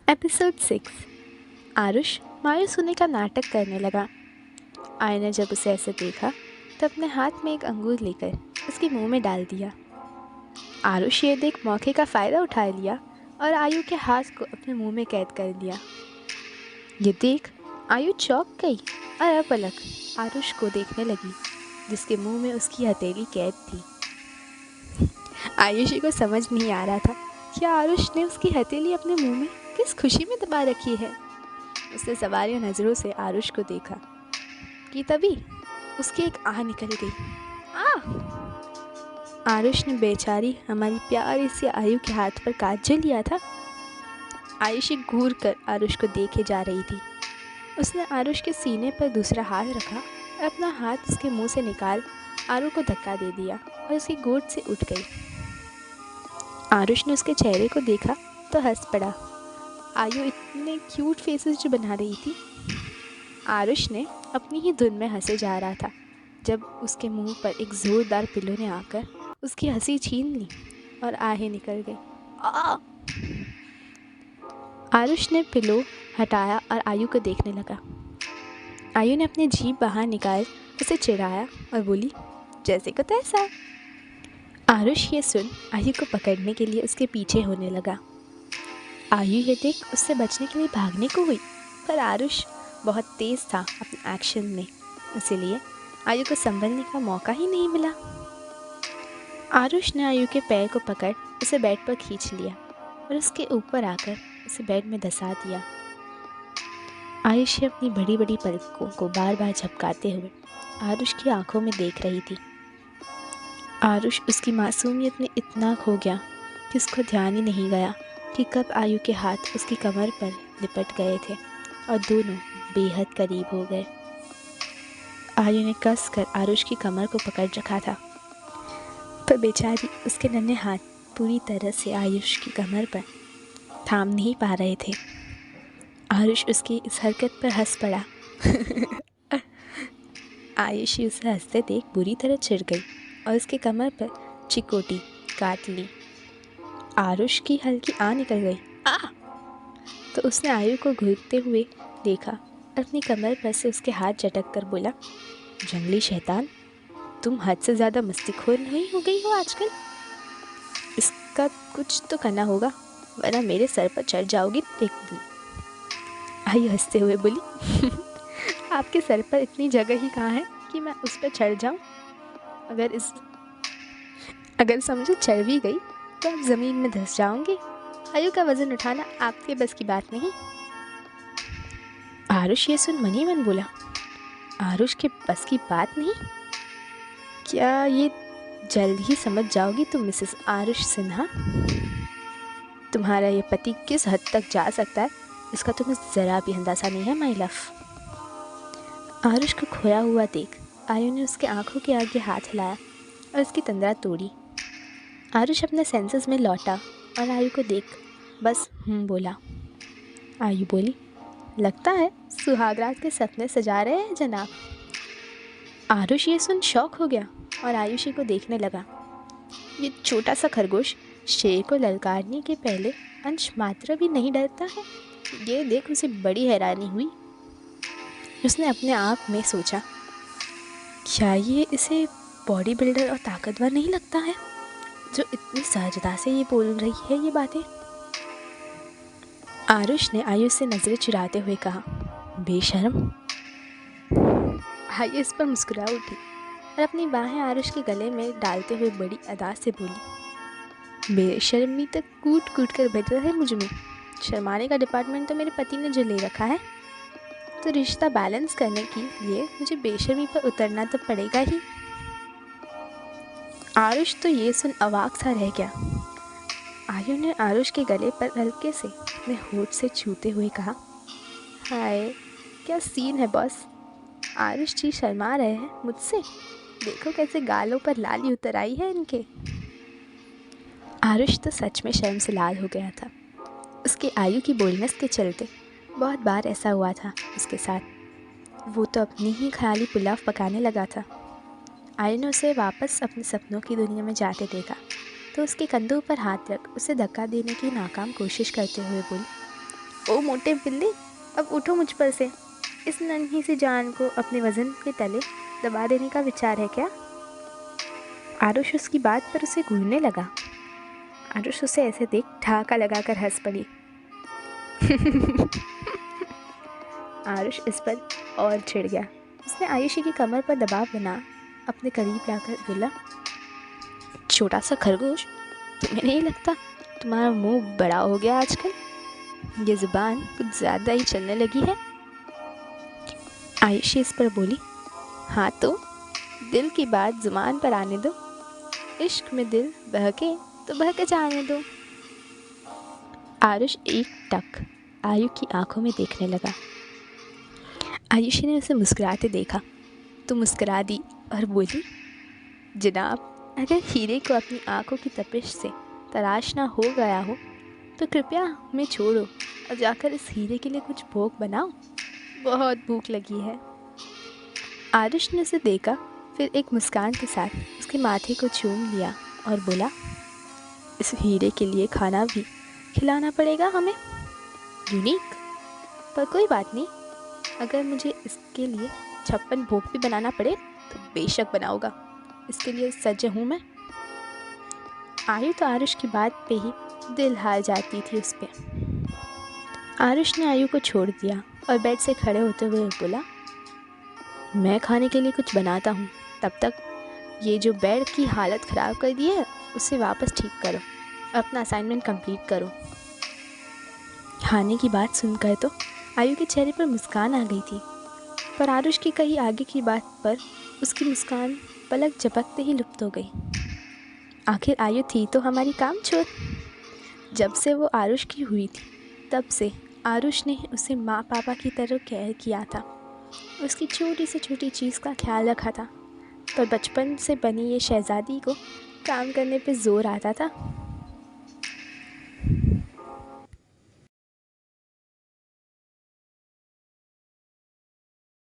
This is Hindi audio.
एपिसोड 6। आरुष मायूस होने का नाटक करने लगा। आय ने जब उसे ऐसे देखा तो अपने हाथ में एक अंगूर लेकर उसके मुंह में डाल दिया। आरुष ये देख मौके का फ़ायदा उठा लिया और आयु के हाथ को अपने मुंह में कैद कर लिया। ये देख आयु चौंक गई और अपलक आरुष को देखने लगी, जिसके मुंह में उसकी हथेली कैद थी। आयुषी को समझ नहीं आ रहा था कि आरुष ने उसकी हथेली अपने मुंह में किस खुशी में दबा रखी है। उसने सवालिया नज़रों से आरुष को देखा कि तभी उसकी एक आह निकल गई। आरुष ने बेचारी हमारी प्यारी सी आयु के हाथ पर काजल लिया था। आयुषी घूर कर आरुष को देखे जा रही थी। उसने आरुष के सीने पर दूसरा हाथ रखा और अपना हाथ उसके मुंह से निकाल आरु को धक्का दे दिया और उसकी गोद से उठ गई। आरुष ने उसके चेहरे को देखा तो हंस पड़ा। आयु इतने क्यूट फेसेस जो बना रही थी। आरुष ने अपनी ही धुन में हंसे जा रहा था जब उसके मुंह पर एक ज़ोरदार पिल्लो ने आकर उसकी हंसी छीन ली और आहें निकल गई। आरुष ने पिल्लो हटाया और आयु को देखने लगा। आयु ने अपनी जीभ बाहर निकाल उसे चिढ़ाया और बोली, जैसे को तैसा। आरुष ये सुन आयु को पकड़ने के लिए उसके पीछे होने लगा। आयु ये देख उससे बचने के लिए भागने को हुई, पर आरुष बहुत तेज़ था अपने एक्शन में, इसीलिए आयु को संभलने का मौका ही नहीं मिला। आरुष ने आयु के पैर को पकड़ उसे बेड पर खींच लिया और उसके ऊपर आकर उसे बेड में धंसा दिया। आयुषी अपनी बड़ी बड़ी पलकों को बार बार झपकाते हुए आरुष की आंखों में देख रही थी। आरुष उसकी मासूमियत में इतना खो गया कि उसको ध्यान ही नहीं गया कि कब आयु के हाथ उसकी कमर पर लिपट गए थे और दोनों बेहद करीब हो गए। आयु ने कस कर आरुष की कमर को पकड़ रखा था, पर बेचारी उसके नन्हे हाथ पूरी तरह से आयुष की कमर पर थाम नहीं पा रहे थे। आरुष उसकी इस हरकत पर हंस पड़ा। आयुषी उसे हंसते देख बुरी तरह चिढ़ गई और उसके कमर पर चिकोटी काट ली। आरुष की हल्की आह निकल गई। तो उसने आयु को घूरते हुए देखा और अपनी कमर पर से उसके हाथ झटक कर बोला, जंगली शैतान, तुम हद से ज़्यादा मस्तीखोर नहीं हो गई हो आजकल? इसका कुछ तो करना होगा, वरना मेरे सर पर चढ़ जाओगी एक दिन। आयु हंसते हुए बोली, आपके सर पर इतनी जगह ही कहाँ है कि मैं उस पर चढ़ जाऊँ? अगर समझो चढ़ भी गई तो आप ज़मीन में धंस जाओगे। आयु का वज़न उठाना आपके बस की बात नहीं। आरुष ये सुन मन ही मन बोला, आरुष के बस की बात नहीं? क्या ये जल्द ही समझ जाओगी तुम मिसेस आरुष सिन्हा? तुम्हारा ये पति किस हद तक जा सकता है इसका तुम्हें ज़रा भी अंदाज़ा नहीं है माय लव। आरुष को खोया हुआ देख आयु ने उसके आंखों के आगे हाथ हिलाया और उसकी तंद्रा तोड़ी। आरुष अपने सेंसेस में लौटा और आयु को देख बस बोला। आयु बोली, लगता है सुहागरात के सपने सजा रहे हैं जनाब। आरुष ये सुन शौक हो गया और आयुषी को देखने लगा। ये छोटा सा खरगोश शेर को ललकारने के पहले अंश मात्र भी नहीं डरता है। ये देख उसे बड़ी हैरानी हुई। उसने अपने आप में सोचा, क्या ये इसे बॉडी बिल्डर और ताकतवर नहीं लगता है जो इतनी सहजता से ये बोल रही है ये बातें? आरुष ने आयु से नज़रें चुराते हुए कहा, बेशर्म। आयु इस पर मुस्कुरा उठी और अपनी बाहें आरुष के गले में डालते हुए बड़ी अदा से बोली, बेशर्मी तक कूट कूट कर बैठ रहा है मुझ में। शर्माने का डिपार्टमेंट तो मेरे पति ने जो ले रखा है, तो रिश्ता बैलेंस करने के लिए मुझे बेशर्मी पर उतरना तो पड़ेगा ही। आरुष तो ये सुन अवाक सा रह गया। आयु ने आरुष के गले पर हल्के से अपने होठ से छूते हुए कहा, हाय क्या सीन है बॉस। आरुष जी शर्मा रहे हैं मुझसे, देखो कैसे गालों पर लाली उतर आई है इनके। आरुष तो सच में शर्म से लाल हो गया था। उसके आयु की बोल्डनेस के चलते बहुत बार ऐसा हुआ था उसके साथ। वो तो अपनी ही ख्याली पुलाव पकाने लगा था। आयु ने उसे वापस अपने सपनों की दुनिया में जाते देखा तो उसके कंधों पर हाथ रख उसे धक्का देने की नाकाम कोशिश करते हुए बोली, ओ मोटे बिल्ली, अब उठो मुझ पर से। इस नन्ही सी जान को अपने वजन के तले दबा देने का विचार है क्या? आरुष उसकी बात पर उसे घूरने लगा। आरुष उसे ऐसे देख ठहाका लगाकर हंस पड़ी। आरुष इस पर और चिढ़ गया। उसने आयुषी की कमर पर दबाव बना अपने करीब लाकर बोला, छोटा सा खरगोश, तुम्हें नहीं लगता तुम्हारा मुंह बड़ा हो गया आजकल? ये जुबान कुछ ज़्यादा ही चलने लगी है। आयुषी इस पर बोली, हाँ तो दिल की बात जुबान पर आने दो। इश्क में दिल बहके तो बहके जाने दो। आरुष एक टक आयु की आंखों में देखने लगा। आयुषी ने उसे मुस्कुराते देखा तो मुस्कुरा दी और बोली, जनाब, अगर हीरे को अपनी आंखों की तपिश से तराशना हो गया हो तो कृपया हमें छोड़ो और जाकर इस हीरे के लिए कुछ भोग बनाओ। बहुत भूख लगी है। आरुष ने उसे देखा, फिर एक मुस्कान के साथ उसके माथे को चूम लिया और बोला, इस हीरे के लिए खाना भी खिलाना पड़ेगा हमें। यूनिक, पर कोई बात नहीं, अगर मुझे इसके लिए 56 भोग भी बनाना पड़े तो बेशक बनाऊंगा। इसके लिए सज्ज हूँ मैं। आयु तो आरुष की बात पे ही दिल हार जाती थी उस पर। आरुष ने आयु को छोड़ दिया और बेड से खड़े होते हुए बोला, मैं खाने के लिए कुछ बनाता हूँ, तब तक ये जो बेड की हालत ख़राब कर दी है उसे वापस ठीक करो, अपना असाइनमेंट कंप्लीट करो। खाने की बात सुनकर तो आयु के चेहरे पर मुस्कान आ गई थी, पर आरुष की कही आगे की बात पर उसकी मुस्कान पलक झपकते ही लुप्त हो गई। आखिर आयु थी तो हमारी कामचोर। जब से वो आरुष की हुई थी तब से आरुष ने उसे माँ पापा की तरह केयर किया था, उसकी छोटी से छोटी चीज़ का ख्याल रखा था, पर बचपन से बनी ये शहज़ादी को काम करने पे ज़ोर आता था।